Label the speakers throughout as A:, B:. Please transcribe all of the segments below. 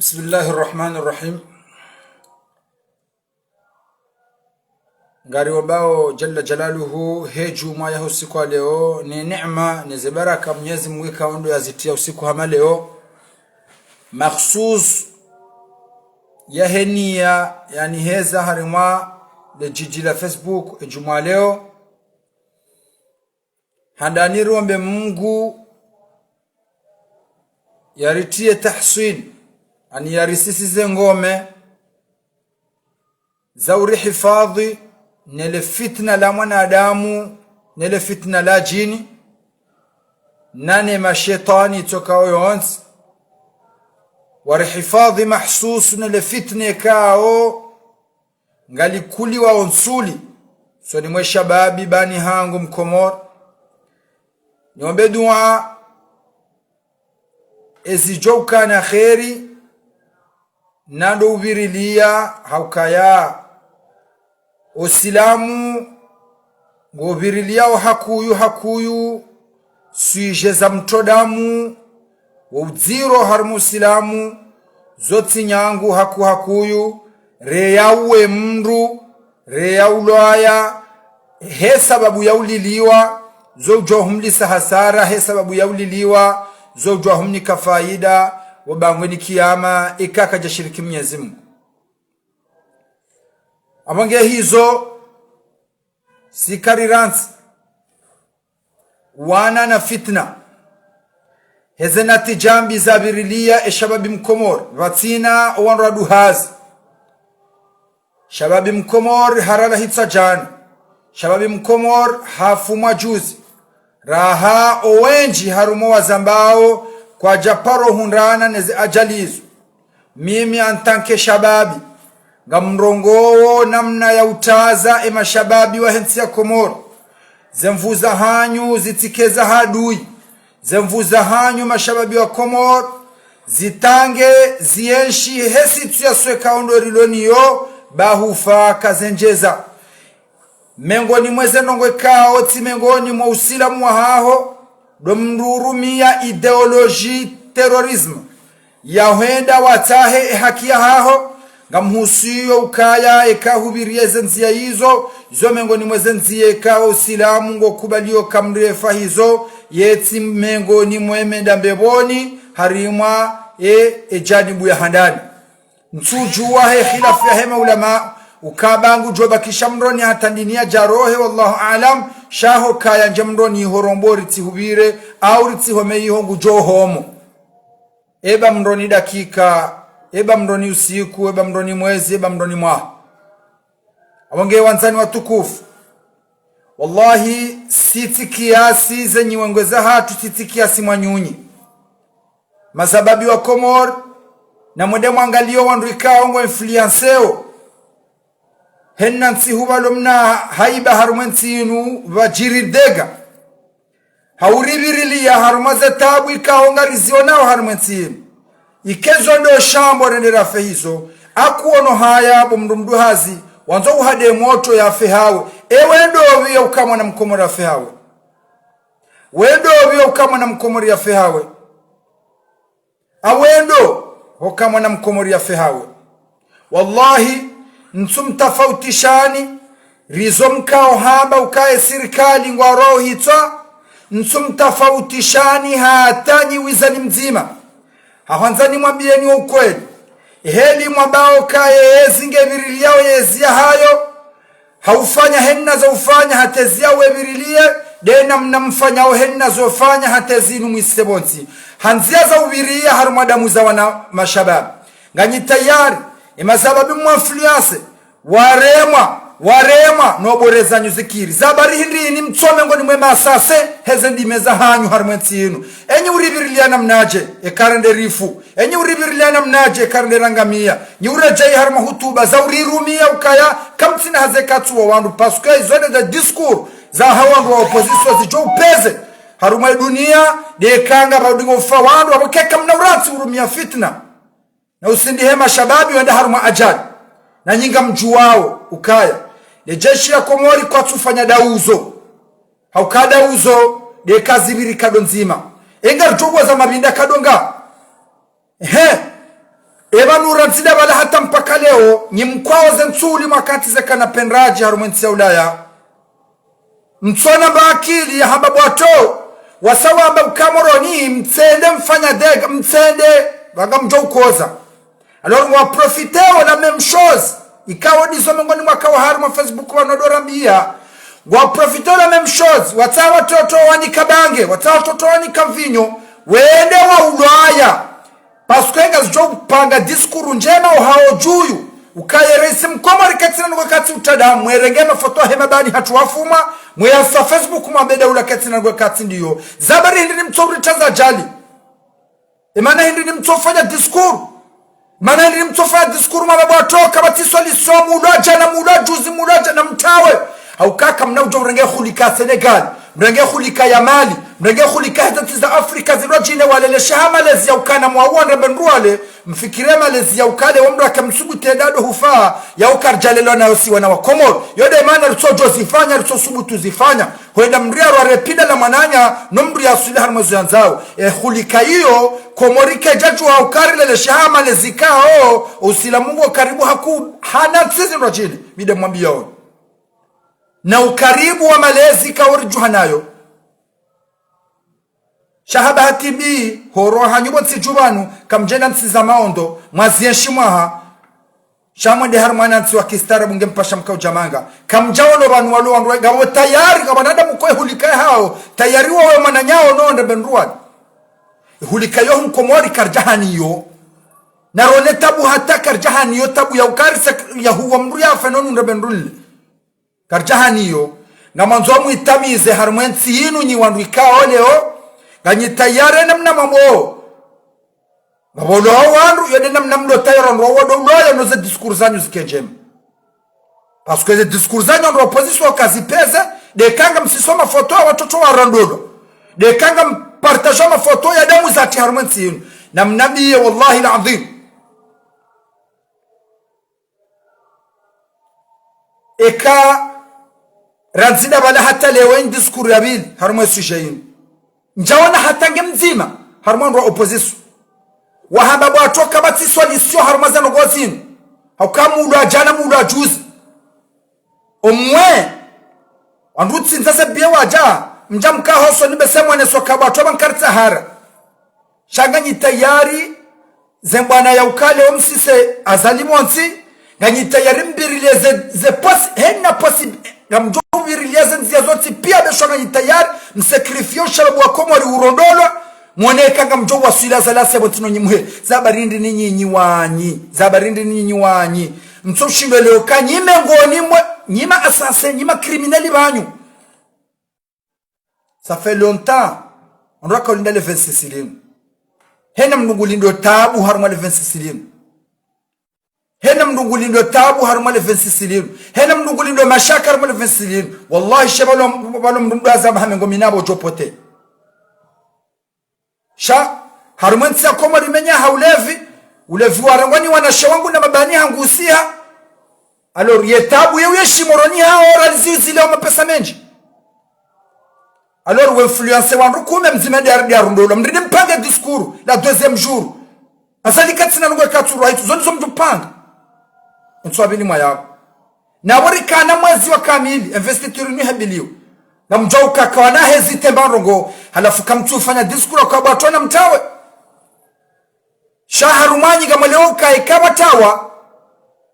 A: Bismillahirrahmanirrahim. Ngari wabao jalla jalaluhu heju maya usiku wa leo ni neema ni zibaraka Mwenyezi Mungu kaondo yazitia usiku hama leo makhsus ya henia yani heza harima le jiji la Facebook ejuma leo handani rombe Mungu yaritie tahsin ani yarisisize ngome zauri hifadhi nele fitna la mwanadamu nele fitna la jini nane mashetani tokao yonsi warihifadhi mahsus nele fitne kao ngali kuli wa onsuli so ni mwe shababi bani hangu mkomor niombe dua ezijouka na kheri nado ubirilia haukaya Usilamu ngobiriliao hakuyu suije za mtodamu wuziro harmu usilamu zoti nyangu hakuyu reyauwe mndu reyaulwaya he sababu yauliliwa zojo humlisa hasara he sababu yauliliwa zojo humnika faida wabangweni kiyama ikaka jashiriki Mwenyezi Mungu. Amange hizo sikariransi wana na fitna hezenati jambi zabirilia shababi mkomor vatina wanradu hazi shababi mkomor harala hitsa jani shababi mkomor hafu majuzi raha owenji harumo wazambao kwa japaro hunrana neze ajalizu mimi antanke shababi ngamrongo namna ya utaza mashababi wa hensi ya Komoro zemvuza hanyu zitikeza hadui zemvuza hanyu mashababi wa Komoro zitange zienshi hesi tuyasweka ondoriloniyo bahufa kazenjeza mengoni mweze nongwe kao ti mengoni mwa usilamu wa haho domrurumia ideoloji terorism yahenda watahe haki ya haho ngamhusiyo ukaya ekahubirie zenziya hizo mengoni mwezenziye kawa usilamu ngokubaliyo kamrefa hizo yeti mengoni mwemenda mbeboni harimwa ejanibu ya handani ntujuwa khilafu ya hema ulama ukabangu jobakisha mroni hatandinia jarohe wallahu alam shaho kaya njamroni horombori tihubire au ritihomei hongu johomo eba mroni dakika eba mroni usiku eba mroni mwezi eba mroni mwa awange wanzani watukufu wallahi siti kiasi zenye wengeza hatu siti kiasi mwanyunyi masababi wa Komor na mwede mwangalio wanduika ongo influenceo henna nsi hubalo mna haiba harumenti inu vajiridega hauribirili ya harumaze tabu ikaonga rizionao harumenti inu ikezo ndo shambo rendera fehizo akuono haya bomdumdu hazi wanzo uhade moto ya fehawe wendo wiyo ukamwa na mkomori ya fehawe wendo wiyo ukamwa na mkomori ya fehawe awendo ukamwa na mkomori ya fehawe wallahi nsumtafautishani rizomkao haba ukae sirikali ngwaro hitwa nsumtafautishani hatanyi wizani mzima hawanzani mwambieni ukweli heli mwabao kaye ezinge viriliao yezia hayo haufanya henna za ufanya hatezia wevirilie dena mnamfanya henna za ufanya hatezinu mwisebonsi hanzia za uviria harumadamu za wana mashababu nganyi tayari imazababi mwafliase warema noboreza nyuzikiri zabari hindi ni mtome ngoni mwema asase hezendi meza hanyu harumenti inu enyi uribiriliana mnaje ekarende rifu enyi uribiriliana mnaje ekarende rangamia nyi urejai haruma hutuba za urirumia ukaya kamtina hazekatu wa wandu pasuka izwede za diskur za hawandu wa opoziswa zijo upeze haruma dunia dekanga baudingo ufa wandu wabukeka mnaurati urumia fitna na usindi hema shababi wenda haruma ajali na nyinga mjuwao ukaya de jeshi ya Komori kwa tufanya dauzo haukada uzo de kazibiri kadonzima enga rutogwa za mabinda kadonga eba nuranzida wala hata mpaka leo ni mkwao zensuli makati zeka na penraji harumwensi ya ulaya mtsona baakili ya hamba bwato wasawa hamba ukamoroni mtsende mfanya dega mtsende waga mjo ukoza alor wa profiteo na memshozi ikawa diso mengoni mwaka wa haruma Facebook wanodorambia wa profiteo na memshozi watawa toto wani kabange watawa toto wani kamvinyo wende wa ulaya pasukwenga zijo upanga diskuru njema uhao juyu ukaye reisi mkomori katina nuko kati utada mwerenge mafoto hema bani hatu wafuma mweyasa Facebook mwabeda ula katina nuko kati ndiyo zabari hindi ni mtori taza jali imana hindi ni mtofanya diskuru mana hindi ni mtofanya diskuru mababatoka batiso liso mulaja na mulajuzi mulaja na mtawe au kaka mna ujo mrenge khulika Senegal mrenge khulika ya Mali mrenge khulika hata za Afrika zirojine walele shahamalezi ya ukana mwawana benruale mfikire malezi ya ukale wamra kamsubu tedado hufa ya ukarjalelo na yosi wana wa Komoro yode maana rusojo zifanya rusosubu tuzifanya huenda mria rwarepida la mananya nomri ya suli harmazu yanzao khulika hiyo Komorike jaju wa ukari lele shahamalezi kao usila mungu karibu haku hana tsizi rojine bide mwambia ono na ukaribu wa malezi kawariju hanayo shahaba hatibi horo hanyubo tsijubanu kamjena ntsiza maondo mwazienshi mwaha shamwende harumana ntsiwa kistara bunge mpasha mkao jamanga kamjawono banu walu wandu gawo tayari kabanada mkoe hulikae hao tayari wawe mananyao nonde benruad hulikayo hunkomori karjahaniyo na rone tabu hata karjahaniyo tabu ya ukarisa ya huwa mru ya fenonu nde benruli karjahaniyo nga manzo muitamize harumwensi yinu nyi wandu ikao leo ganyi tayare namna mambo ngabolo wandu yode namna mlo tayare ndo wodo loya no ze discours zanyu zikejem parce que ze discours zanyu ndo opposition kazipeza de kanga msisoma foto ya watoto wa randodo de kanga partage ma foto ya damu za harumwensi yinu na mnabii wallahi alazim eka ranzida bala hata leo in discours ya bil harumwensi shayin njaona hata ngemzima harumwensi wa opposition wahamba bwatoka batiswa lisio harumazano gozini haukamulwa jana mulwa juzi omwe andutsi nzase biye waja mjamka hoso nibesemwa ne soka bwato bankarta hara shaganyi tayari zembwana ya ukale omsise azalimonsi ganyi tayari mbirileze ze posi henna posi gamjo birileze nzia zoti pia beshona tayari msakrifio shalabu wa Komori urondolo mwoneka ngamjo wasila zalase botino nyimwe zabarindi ninyi wanyi zabarindi ninyi wanyi mtoshindo leo kanyime ngoni mwe nyima assassin nyima criminel banyu ça fait longtemps on doit coller le 26 limu hena mnungulindo tabu haruma le 26 limu hena mnungulindo tabu haruma le 26 limu hena mnungulindo mashaka haruma le 26 limu wallahi shabalo balo mnundu azaba hamengo minabo jopote sha harumwensi ya Komori menya haulevi ulevi warangwani wanashawangu na mabani hangusia alors yetabu yewe shimoroni hao ralizile wa pesa menji alors we influencer wandu kume mzima dia rundolo mrinde mpanga discours la deuxième jour asali katsina ngwe katsuru haitu zonzo mjupanga nswabini mwaya na warikana mwezi wa kamili investiture ni habilio na mjauka kawana hezite mbarongo halafu kamtufanya discours kwa batona mtawe shaharumanyi gamaleo ikawa tawa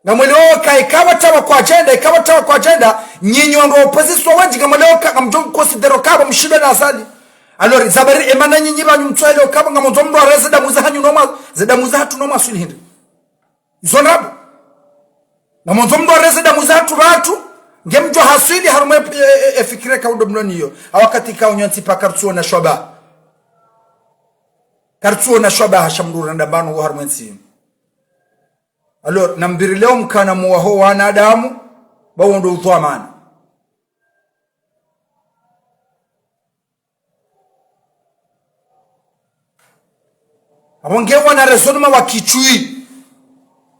A: na mweleo ikawa tawa kwa agenda ikawa tawa kwa agenda nyinyi wangu opposition wanji gamaleo kamjau considero kaba mshida na asali alors zabari emana nyinyi banyu mtwele kaba ngamozo mndo areza muza hanyu noma zeda hatu noma sulihinde zonabu ngamozo mndo areza muza hatu watu ngemjo hasili harumwe efikire kaundo mloni hiyo awakati kaunyonti pa kartuo na shoba hashamdura ndabano harumwensi alors nambiri leo mkana muwaho wanadamu bawondo utwamana abongewa na resonema wakichui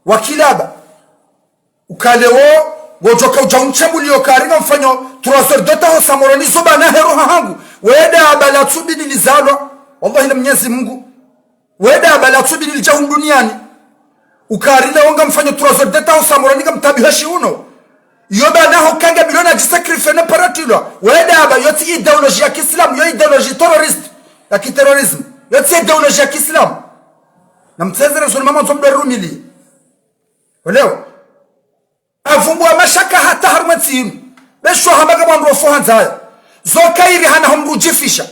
A: wakilaba ukalewo gojoka ujaunchambulio karinga mfanyo turasordota ho samoroni soba na hero hangu weda abala tsubini lizalwa wallahi na Mwenyezi Mungu weda abala tsubini lijahum duniani ukarila onga mfanyo trozo deta usamurani mtabihashi uno yoba naho kanga biliona jisacrifice na paratilwa weda aba yoti ideology ya Kiislamu yo ideology terrorist ya kiterrorism yoti ideology ya Kiislamu na mtezere sona mama zombe rumili leo avumbwa mashaka hata harmatinu besho hamaga mwandu fohanza zokairi hana humrujifisha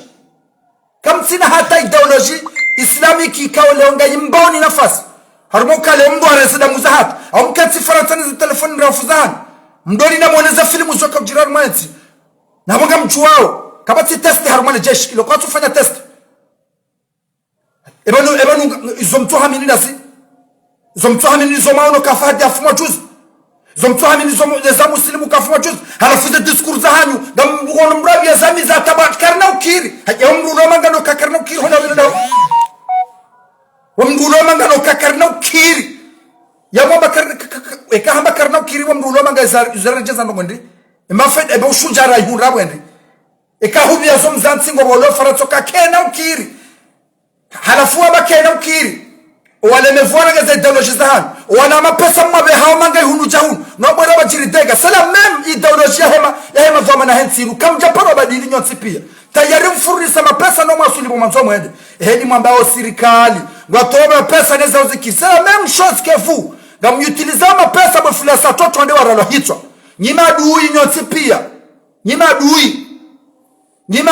A: kamtsina hata ideology islamiki kawleonga imboni nafasi harmoka le mndo aresida muzahat au mkatsi faratani za telefoni rafuzani mdoni na muoneza filmu zoka kujirar mwanzi na mwanga mchuwao kabati testi harumane jeshi ilo kwa tufanya testi ebanu izomtu hamini nasi izomtu hamini zomauno kafahadi afuma juzi izomtu hamini za muslimu kafuma juzi halafuze diskur za hanyu da mbugono mrabi ya zami za tabat karna ukiri haya umrulo mangano kakarna ukiri hona wina nao wamrulo mangano kakarna ukiri ya mwamba ekahamba karna ukiri wamrulo manga zarejeza nongondi emafed ebe ushujara ihunra bwendi ekahubi yazo mzansingo bolo faratoka kena ukiri halafu abakena ukiri wale mevona gaza ideology zahan wana mapesa mwabe hao manga ihunu jahun no bora bajiridega sala mem ideology ya hema vama na hensinu kamja paro badili nyotsi pia tayari mfurisa mapesa no mwasuli mwanzo mwende hedi mwambao serikali ngwatoba pesa neza uzikisa mem shots kefu ngamutiliza mapesa bofilasa toto ande waralo hitwa nyima adui nyotsi pia nyima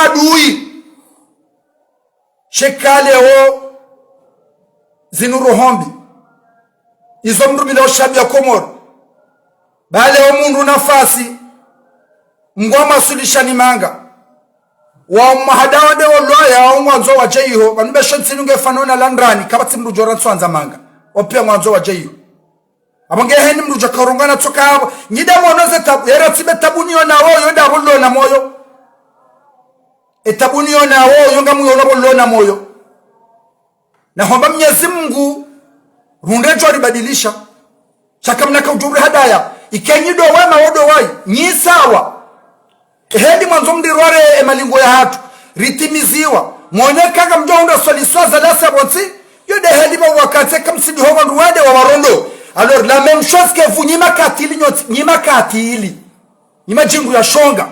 A: adui shekale o zinuru hombi izo mndu bila oshabi ya Komoro bale o mundu nafasi ngoma sulishani manga wa mahadawa de oloya o mwanzo wa jeyo banube shotsi nunge fanona landrani kabati mndu joran swanza manga opia mwanzo wa jeyo abange heni mndu jakarongana tsoka nyida monoze tabu era tibe tabuniyo na wo yoda bollo na moyo etabuniyo na wo yonga muyo bollo na moyo na homba Mwenyezi Mungu rundejo alibadilisha chaka mnaka ujuri hadaya ikenyido wema wodo wai nyi sawa hedi mwanzo mdirware emalingo ya hatu ritimiziwa mwoneka mjonda soliswaza lasa bonsi yode hedi wakati kamsidi hoga nduwade wa warondo alors la même chose que vous nyima katili nyima jingu ya shonga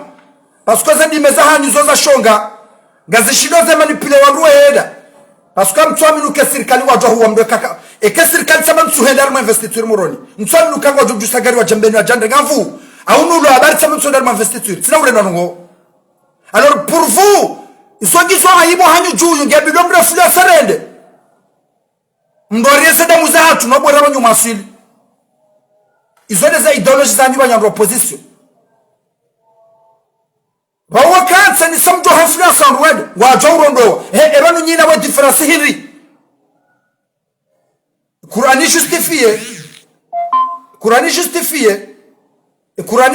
A: parce que zandi mezaha nizoza shonga ngazishidoze manipule wanduwe heda parce que mtu aminu ke serikali wa johu wamdo kaka e ke serikali saba mtu hendar ma investiture moroni mtu aminu kanga joju sagari wa jambeni wa jande ngavu au nulo habari saba mtu hendar ma investiture sina ule nango alors pour vous isongi so hayibo hanyu juyu ngebido mre fulia serende ndori yese da muzahatu no bora banyu masili izone za ideology za nyibanya opposition bawa kansa ni samjo hafuna sanwede wa jawrondo ebanu nyina wa difference hiri Qur'ani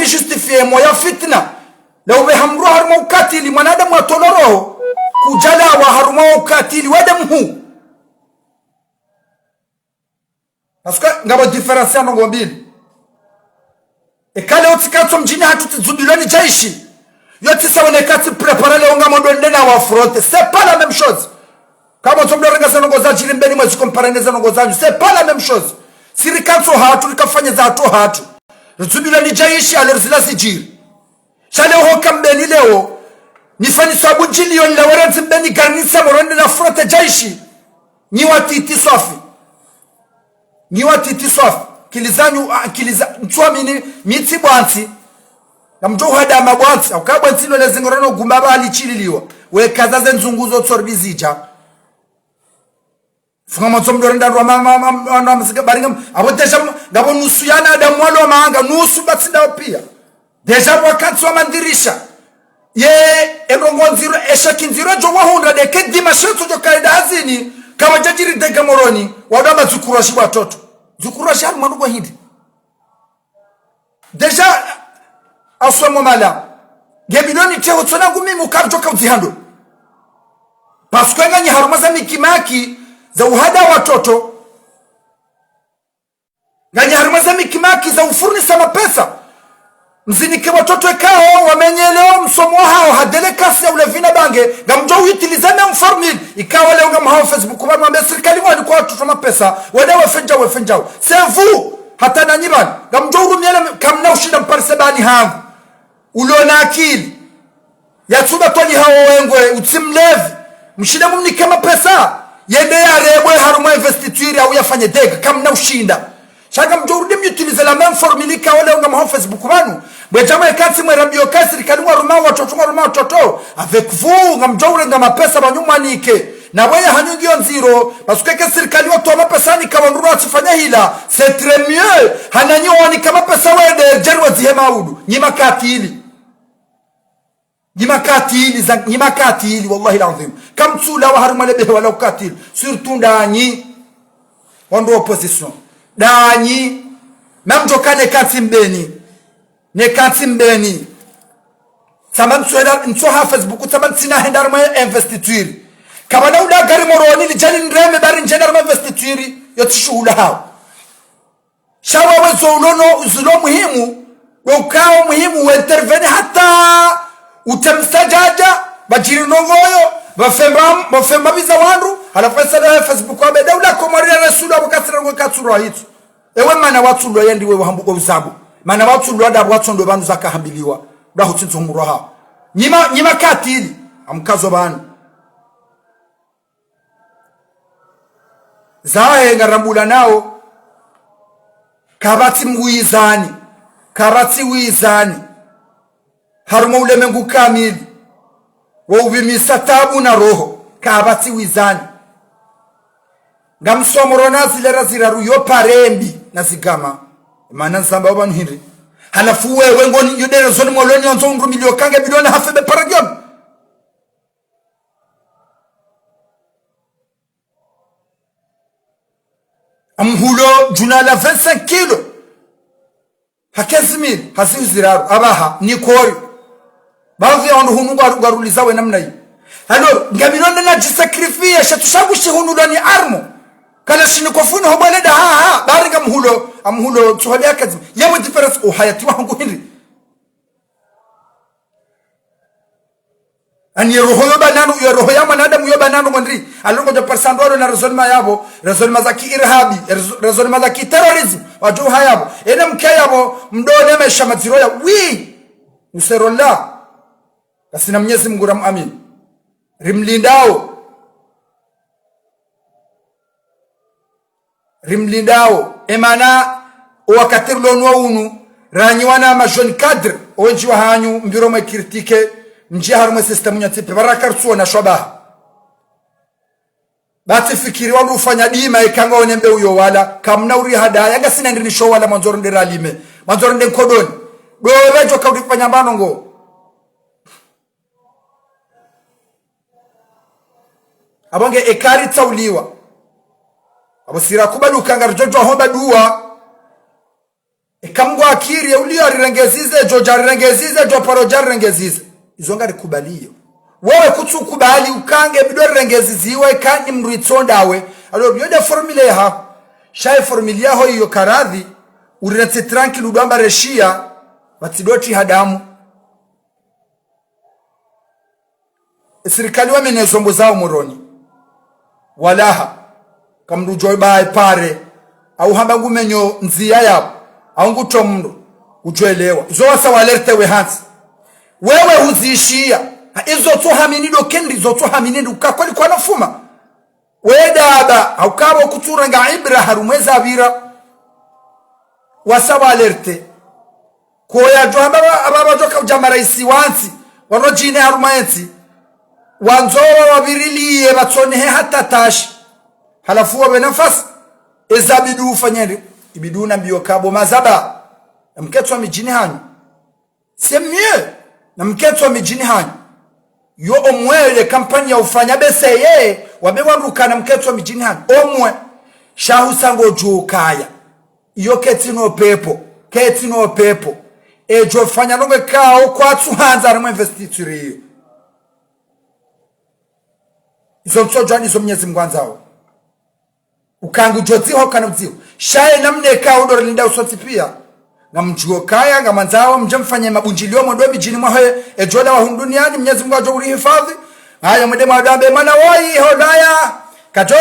A: justifie moya fitna law bihamru harmu katili manadamu atoloro kujala wa harmu katili wadamhu aska ngaba difference ngo mbili ekale otikato mjini hatutuzudulani jaishi yoti sawane kati prepare le onga mondo ndena wa fronte c'est pas la même chose kama tumdo renga sana ngoza jilimbeni mwazi comparaneza ngoza c'est pas la même chose sirikato hatu likafanya za hatu hatu zudulani jaishi alorzila sijiri shale ho kambeni leo nifani sabu jilion la waranzi mbeni garnisa moronde na fronte jaishi ni watiti sofi kilizanyu mtuamini miti bwanti na mjo hada mabwanti akabwa ntino lezingorano gumbaba alichililiwa we kazaze nzunguzo tsorbizija funga matsomdo ndandwa mama msika baringa abotesha ngabo nusu yana adamu walo maanga nusu batsinda pia deja wakati wa mandirisha ye erongonziro eshakinziro jo wahunda de kedima shetu jo kaida hazini kama jajiri dega moroni wadama zukurashi watoto zukurashi haru kwa hindi deja aswemo mala gebidoni cheo tsona gumi mukarjo kauzihando paskwenga ni harumaza mikimaki za uhada watoto ngani harumaza mikimaki za ufurni sama pesa mzinike watoto ekao wamenyeleo msomo hao hadele kasi ya ulevina bange gamjo uitilize même formule ikawa leo ngamhao Facebook kwa mwambia serikali wani kwa watoto mapesa wada wefenjao c'est vous hata na nyibani gamjo urumiele kamna ushida mparse bani hangu uliona akili yatsuba toni hao wengwe utsimlevi mshida mumnike mapesa yende ya rebwe haruma investiture au yafanye dega kamna ushinda shaka mjorudi mutilize la même formule ka wale unga ma Facebook banu bwejama ekatsi mwerabio kasiri kalwa ruma watoto avec vous ngamjore ngama pesa banyumanike na wewe hanyungio nziro parce que serikali watu wa pesa ni kama nduru atufanya hila c'est très mieux hananyo ni kama pesa wende jerwa zihema udu nyimakatili wallahi alazim kam tsula wa haruma lebe wala ukatil surtout ndani wando opposition danyi mamjokane katsimbeni tamam suela nsoha Facebook tamam sina hendar ma investiture kabana uda gari moroni lijani ndreme bari njendar ma investiture yotshuhula hao shawa wezo uzulo muhimu ukao muhimu wa intervene hata utamstajaja bajiri nongoyo bafemba biza wandu halafasa na Facebook wa bedawla komari rasulu abukatira ngo katsuro hitu ewe mana watsulo yendi we wahambuko usabu mana watsulo adabu watsondo bantu zakahambiliwa ndahutsinzo muroha nyima katili amkazo banu zahe ngarambula nao karati wizani harmo ulemengu kamili wa ubimisa tabu na roho kabati wizani ngamsomorona zilera ziraru yo parembi nazigama mana nsamba abantu hiri halafu wewe ngoni yodero zoni moloni onzo ngumilio kange bidona hafebe paragion amhulo junala 25 kilo hakezimil hasi ziraru abaha ni kori baadhi ya hunu garuliza we namna hii alors ngabilonde na jisakrifia shatushabushi hunu ni armo kala shinikofuni hobaleda baringa amhulo tuhali akazi yawe difference uhayati wangu hili ani roho yobanano yo roho ya mwanadamu yobanano ngondri alongo ja persandoro na rezonma yabo rezonma za kiirhabi rezonma za terrorism waju hayabo ene mkayabo mdone mesha maziro ya wi userolla kasina Mwenyezi Mungu amin rimlindao emana wakatirlo nwaunu ranyiwana majoni cadre onji wa hanyu mbiro mwe kritike nji harume system nyatipe barakarsuo na shobaha bati fikiri wangu ufanya dima ikanga onembe uyo wala kamna uri hadaya gasina ndini show wala manzoro ndira lime manzoro nden kodoni dorejo kaudifanya mbanongo abonge ekari tauliwa abosira kubaluka ngarjojo hoba duwa ekamgwa akiri ulio arirengezize joja arirengezize jo paroja arirengezize izonga rikubaliyo wewe kutsukubali ukange bidore rengeziziwe kandi mruitsondawe alors yoda formule ha shay formule ho iyo karadhi uretse tranquil udamba reshia batidoti hadamu serikali wamenezombo zao muroni walaha kamrujo bai pare au hamba ngumenyo nzia yabo au nguto mndo ujoelewa zo wasa walerte we hansi wewe huzishia izo to hamini do kendi zo to hamini nduka kwali kwa nafuma wedaba au kabo kuturanga ibra harumeza abira wasa walerte koya jo ababa jo kujamara isi wansi wanojine harumaensi wanzowa wabiriliye batsone hata tashi halafu wabe nafasi ezabidu ufanyende ibidu na mbio kabo mazaba na mketu wa mijini hanyu c'est mieux na mketu wa mijini hanyu yo omwele kampani ya ufanya beseye wabe wanruka na mketu wa mijini hanyu omwe shahu sango jukaya iyo ketino pepo ejo fanya nonge kao kwa tuhanza na investiture hiyo izo msojo izo Mwenyezi Mungu anzao ukangu joziho kana mzio shaye namne ka odor linda usoti pia ngamchuo kaya ngamanzao mjamfanye mabunjilio modo bijini mwahe ejola wa duniani Mwenyezi Mungu ajuri hifadhi haya mwede madambe mana woi hodaya kato